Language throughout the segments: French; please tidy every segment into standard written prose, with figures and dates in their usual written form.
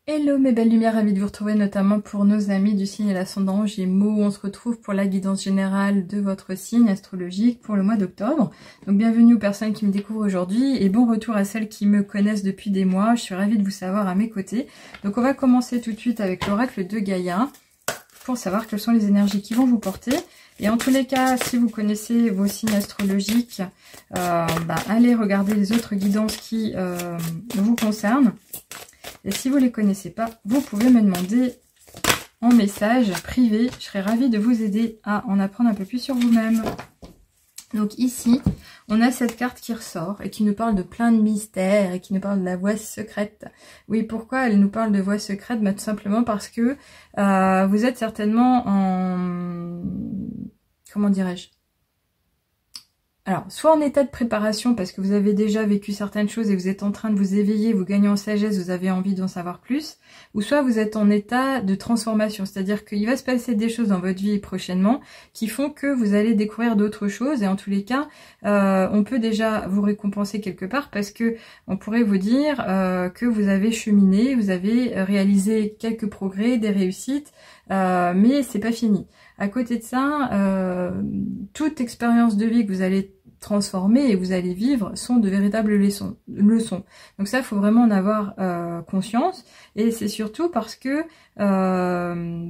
Hello mes belles lumières, ravie de vous retrouver notamment pour nos amis du signe et l'ascendant Gémeaux. On se retrouve pour la guidance générale de votre signe astrologique pour le mois d'octobre. Donc bienvenue aux personnes qui me découvrent aujourd'hui et bon retour à celles qui me connaissent depuis des mois. Je suis ravie de vous savoir à mes côtés. Donc on va commencer tout de suite avec l'oracle de Gaïa pour savoir quelles sont les énergies qui vont vous porter. Et en tous les cas, si vous connaissez vos signes astrologiques, allez regarder les autres guidances qui vous concernent. Et si vous ne les connaissez pas, vous pouvez me demander en message privé. Je serai ravie de vous aider à en apprendre un peu plus sur vous-même. Donc ici, on a cette carte qui ressort et qui nous parle de plein de mystères et qui nous parle de la voie secrète. Oui, pourquoi elle nous parle de voie secrète? Tout simplement parce que vous êtes certainement en... Comment dirais-je? Alors, soit en état de préparation parce que vous avez déjà vécu certaines choses et vous êtes en train de vous éveiller, vous gagnez en sagesse, vous avez envie d'en savoir plus, ou soit vous êtes en état de transformation, c'est-à-dire qu'il va se passer des choses dans votre vie prochainement qui font que vous allez découvrir d'autres choses et en tous les cas, on peut déjà vous récompenser quelque part parce que on pourrait vous dire que vous avez cheminé, vous avez réalisé quelques progrès, des réussites, mais c'est pas fini. À côté de ça, toute expérience de vie que vous allez transformer et vous allez vivre sont de véritables leçons. Donc ça, il faut vraiment en avoir conscience. Et c'est surtout parce que,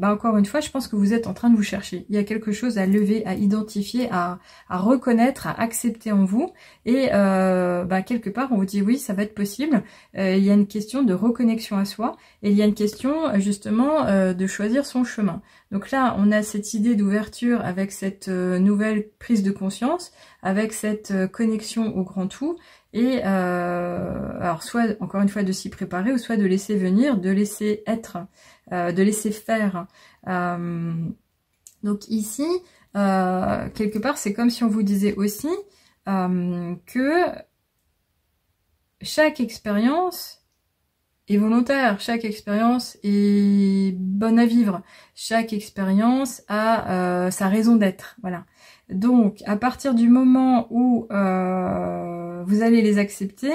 encore une fois, je pense que vous êtes en train de vous chercher. Il y a quelque chose à lever, à identifier, à reconnaître, à accepter en vous. Et quelque part, on vous dit oui, ça va être possible. Il y a une question de reconnexion à soi. Et il y a une question, justement, de choisir son chemin. Donc là, on a cette idée d'ouverture avec cette nouvelle prise de conscience, avec cette connexion au grand tout, et alors soit, encore une fois, de s'y préparer, ou soit de laisser venir, de laisser être, de laisser faire. Donc ici, quelque part, c'est comme si on vous disait aussi que chaque expérience est volontaire, chaque expérience est bonne à vivre, chaque expérience a sa raison d'être, voilà. Donc, à partir du moment où vous allez les accepter,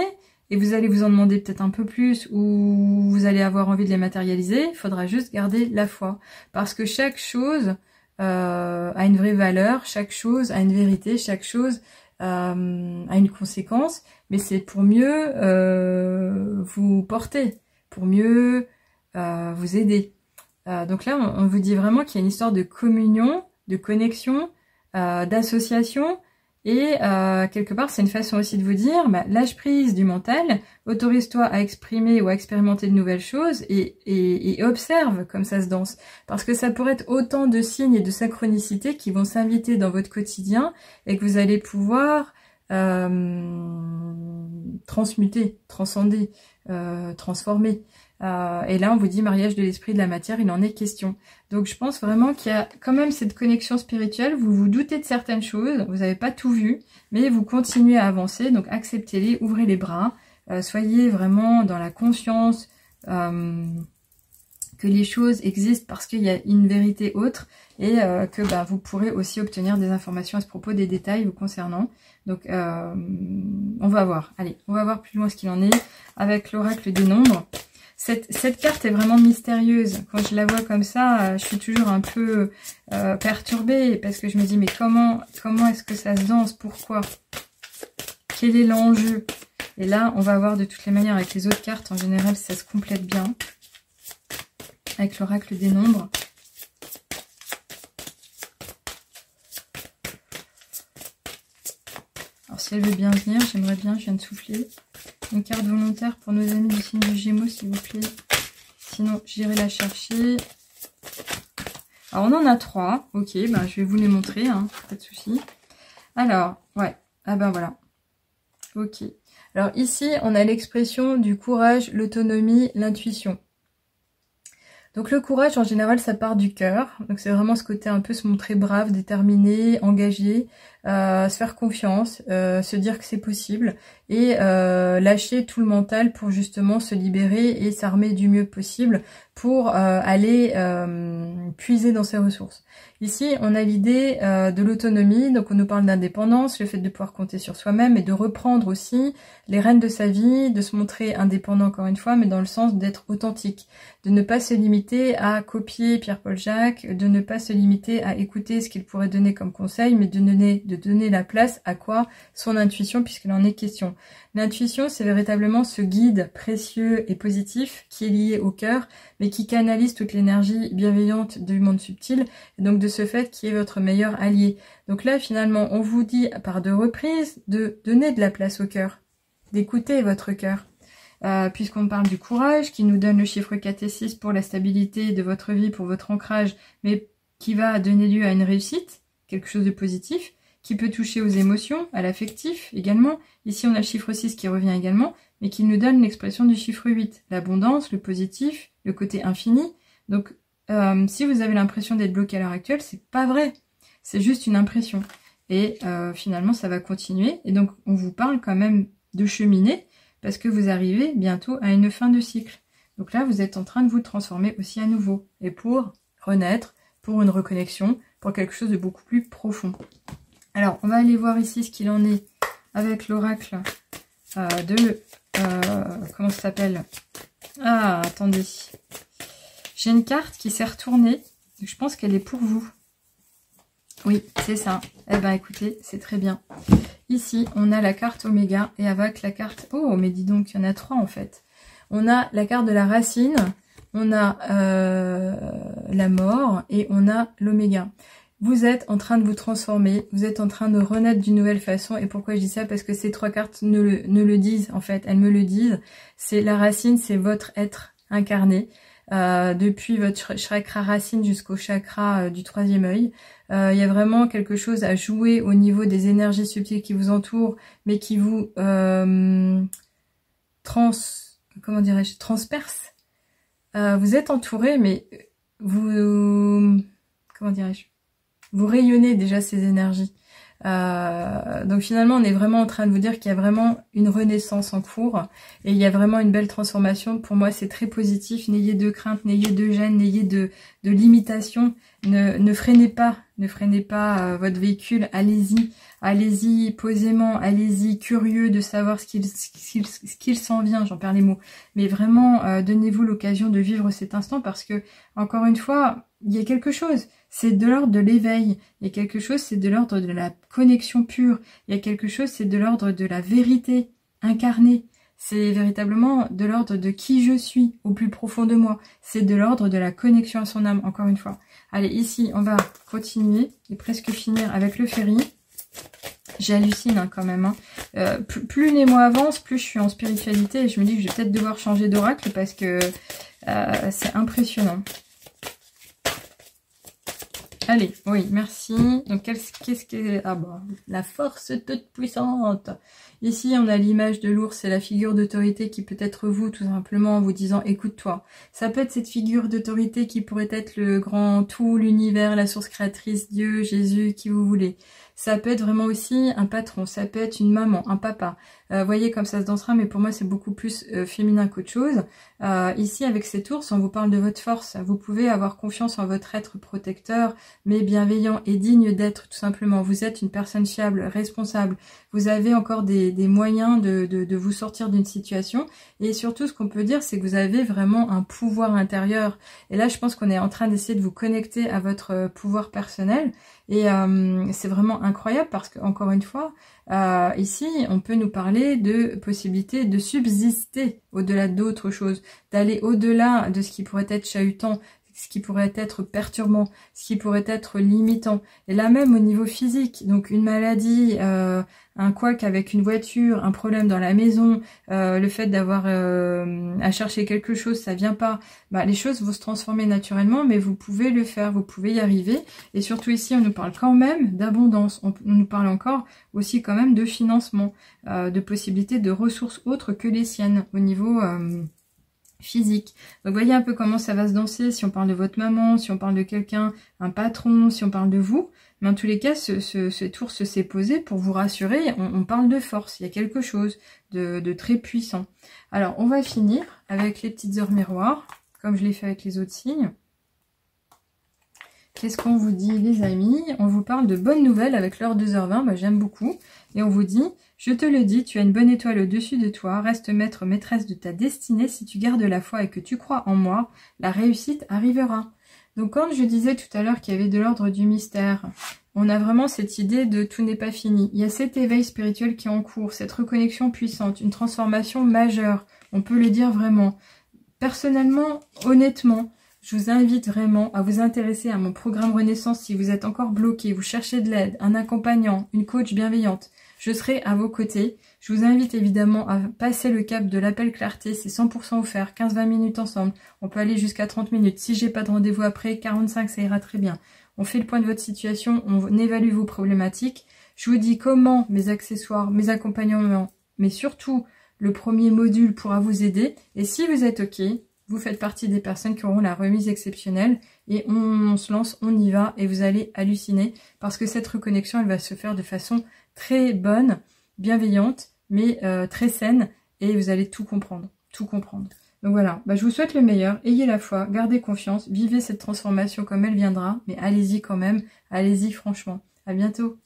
et vous allez vous en demander peut-être un peu plus, ou vous allez avoir envie de les matérialiser, il faudra juste garder la foi. Parce que chaque chose a une vraie valeur, chaque chose a une vérité, chaque chose a une conséquence, mais c'est pour mieux vous porter, pour mieux vous aider. Donc là, on vous dit vraiment qu'il y a une histoire de communion, de connexion, d'association, et quelque part, c'est une façon aussi de vous dire, lâche prise du mental, autorise-toi à exprimer ou à expérimenter de nouvelles choses, et observe comme ça se danse. Parce que ça pourrait être autant de signes et de synchronicités qui vont s'inviter dans votre quotidien, et que vous allez pouvoir transmuter, transcender, transformer. Et là, on vous dit mariage de l'esprit et de la matière, il en est question. Donc, je pense vraiment qu'il y a quand même cette connexion spirituelle. Vous vous doutez de certaines choses, vous n'avez pas tout vu, mais vous continuez à avancer. Donc, acceptez-les, ouvrez les bras, soyez vraiment dans la conscience que les choses existent parce qu'il y a une vérité autre et que vous pourrez aussi obtenir des informations à ce propos, des détails vous concernant. Donc, on va voir. Allez, on va voir plus loin ce qu'il en est avec l'oracle des nombres. Cette carte est vraiment mystérieuse. Quand je la vois comme ça, je suis toujours un peu perturbée parce que je me dis mais comment est-ce que ça se danse? Pourquoi? Quel est l'enjeu? Et là, on va voir de toutes les manières avec les autres cartes. En général, ça se complète bien avec l'oracle des nombres. Alors si elle veut bien venir, j'aimerais bien, je viens de souffler. Une carte volontaire pour nos amis du signe du Gémeaux, s'il vous plaît. Sinon, j'irai la chercher. Alors, on en a 3. Ok, je vais vous les montrer, hein, pas de souci. Alors, ouais. Ah voilà. Ok. Alors, ici, on a l'expression du courage, l'autonomie, l'intuition. Donc, le courage, en général, ça part du cœur. Donc, c'est vraiment ce côté un peu se montrer brave, déterminé, engagé. se faire confiance, se dire que c'est possible et lâcher tout le mental pour justement se libérer et s'armer du mieux possible pour aller puiser dans ses ressources. Ici, on a l'idée de l'autonomie, donc on nous parle d'indépendance, le fait de pouvoir compter sur soi-même et de reprendre aussi les rênes de sa vie, de se montrer indépendant encore une fois, mais dans le sens d'être authentique, de ne pas se limiter à copier Pierre-Paul Jacques, de ne pas se limiter à écouter ce qu'il pourrait donner comme conseil, mais de donner la place à quoi? Son intuition, puisqu'il en est question. L'intuition, c'est véritablement ce guide précieux et positif qui est lié au cœur, mais qui canalise toute l'énergie bienveillante du monde subtil, et donc de ce fait qui est votre meilleur allié. Donc là, finalement, on vous dit par 2 reprises de donner de la place au cœur, d'écouter votre cœur. Puisqu'on parle du courage, qui nous donne le chiffre 4 et 6 pour la stabilité de votre vie, pour votre ancrage, mais qui va donner lieu à une réussite, quelque chose de positif, qui peut toucher aux émotions, à l'affectif également. Ici, on a le chiffre 6 qui revient également, mais qui nous donne l'expression du chiffre 8, l'abondance, le positif, le côté infini. Donc, si vous avez l'impression d'être bloqué à l'heure actuelle, c'est pas vrai. C'est juste une impression. Et finalement, ça va continuer. Et donc, on vous parle quand même de cheminer, parce que vous arrivez bientôt à une fin de cycle. Donc là, vous êtes en train de vous transformer aussi à nouveau. Et pour renaître, pour une reconnexion, pour quelque chose de beaucoup plus profond. Alors, on va aller voir ici ce qu'il en est avec l'oracle comment ça s'appelle? Ah, attendez. J'ai une carte qui s'est retournée. Je pense qu'elle est pour vous. Oui, c'est ça. Eh ben, écoutez, c'est très bien. Ici, on a la carte Oméga et avec la carte... Oh, mais dis donc, il y en a 3 en fait. On a la carte de la racine, on a la mort et on a l'Oméga. Vous êtes en train de vous transformer, vous êtes en train de renaître d'une nouvelle façon. Et pourquoi je dis ça? Parce que ces 3 cartes ne le disent, en fait. Elles me le disent. C'est la racine, c'est votre être incarné. Depuis votre chakra racine jusqu'au chakra du 3e œil. Il y a vraiment quelque chose à jouer au niveau des énergies subtiles qui vous entourent, mais qui vous transpercent. Vous êtes entouré, mais vous... Comment dirais-je? Vous rayonnez déjà ces énergies. Donc finalement, on est vraiment en train de vous dire qu'il y a vraiment une renaissance en cours et il y a vraiment une belle transformation. Pour moi, c'est très positif. N'ayez de crainte, n'ayez de gêne, n'ayez de limitation. Ne freinez pas, votre véhicule. Allez-y, allez-y posément, allez-y curieux de savoir ce qu'il s'en vient. J'en perds les mots. Mais vraiment, donnez-vous l'occasion de vivre cet instant parce que, encore une fois, il y a quelque chose, c'est de l'ordre de l'éveil, il y a quelque chose, c'est de l'ordre de la connexion pure, il y a quelque chose, c'est de l'ordre de la vérité incarnée, c'est véritablement de l'ordre de qui je suis au plus profond de moi, c'est de l'ordre de la connexion à son âme, encore une fois. Allez, ici, on va continuer et presque finir avec le ferry. J'hallucine hein, quand même. Hein. Plus les mois avancent, plus je suis en spiritualité et je me dis que je vais peut-être devoir changer d'oracle parce que c'est impressionnant. Allez, oui, merci. Donc, qu'est-ce que... Ah bon, la force toute puissante. Ici, on a l'image de l'ours, c'est la figure d'autorité qui peut être vous, tout simplement, en vous disant, écoute-toi. Ça peut être cette figure d'autorité qui pourrait être le grand tout, l'univers, la source créatrice, Dieu, Jésus, qui vous voulez. Ça peut être vraiment aussi un patron, ça peut être une maman, un papa. Voyez comme ça se dansera, mais pour moi c'est beaucoup plus féminin qu'autre chose. Ici avec cet ours, on vous parle de votre force. Vous pouvez avoir confiance en votre être protecteur, mais bienveillant et digne d'être tout simplement. Vous êtes une personne fiable, responsable. Vous avez encore des moyens de vous sortir d'une situation. Et surtout ce qu'on peut dire, c'est que vous avez vraiment un pouvoir intérieur. Et là je pense qu'on est en train d'essayer de vous connecter à votre pouvoir personnel. Et c'est vraiment incroyable parce que encore une fois, ici, on peut nous parler de possibilités de subsister au-delà d'autres choses, d'aller au-delà de ce qui pourrait être chahutant, ce qui pourrait être perturbant, ce qui pourrait être limitant. Et là même au niveau physique, donc une maladie, un couac avec une voiture, un problème dans la maison, le fait d'avoir à chercher quelque chose, ça vient pas. Bah, les choses vont se transformer naturellement, mais vous pouvez le faire, vous pouvez y arriver. Et surtout ici, on nous parle quand même d'abondance. On nous parle encore aussi quand même de financement, de possibilités de ressources autres que les siennes au niveau physique. Donc voyez un peu comment ça va se danser, si on parle de votre maman, si on parle de quelqu'un, un patron, si on parle de vous. Mais en tous les cas, cet ours s'est posé pour vous rassurer, on parle de force, il y a quelque chose de très puissant. Alors on va finir avec les petites heures miroirs, comme je l'ai fait avec les autres signes. Qu'est-ce qu'on vous dit les amis? On vous parle de bonnes nouvelles avec l'heure 2h20, bah, j'aime beaucoup. Et on vous dit, je te le dis, tu as une bonne étoile au-dessus de toi, reste maître, maîtresse de ta destinée, si tu gardes la foi et que tu crois en moi, la réussite arrivera. Donc quand je disais tout à l'heure qu'il y avait de l'ordre du mystère, on a vraiment cette idée de tout n'est pas fini. Il y a cet éveil spirituel qui est en cours, cette reconnexion puissante, une transformation majeure, on peut le dire vraiment. Personnellement, honnêtement, je vous invite vraiment à vous intéresser à mon programme Renaissance si vous êtes encore bloqué, vous cherchez de l'aide, un accompagnant, une coach bienveillante. Je serai à vos côtés. Je vous invite évidemment à passer le cap de l'appel clarté, c'est 100% offert, 15-20 minutes ensemble. On peut aller jusqu'à 30 minutes. Si j'ai pas de rendez-vous après, 45, ça ira très bien. On fait le point de votre situation, on évalue vos problématiques. Je vous dis comment mes accessoires, mes accompagnements, mais surtout le premier module pourra vous aider. Et si vous êtes OK, vous faites partie des personnes qui auront la remise exceptionnelle et on se lance, on y va et vous allez halluciner parce que cette reconnexion, elle va se faire de façon très bonne, bienveillante, mais très saine et vous allez tout comprendre, tout comprendre. Donc voilà, je vous souhaite le meilleur, ayez la foi, gardez confiance, vivez cette transformation comme elle viendra, mais allez-y quand même, allez-y franchement. À bientôt.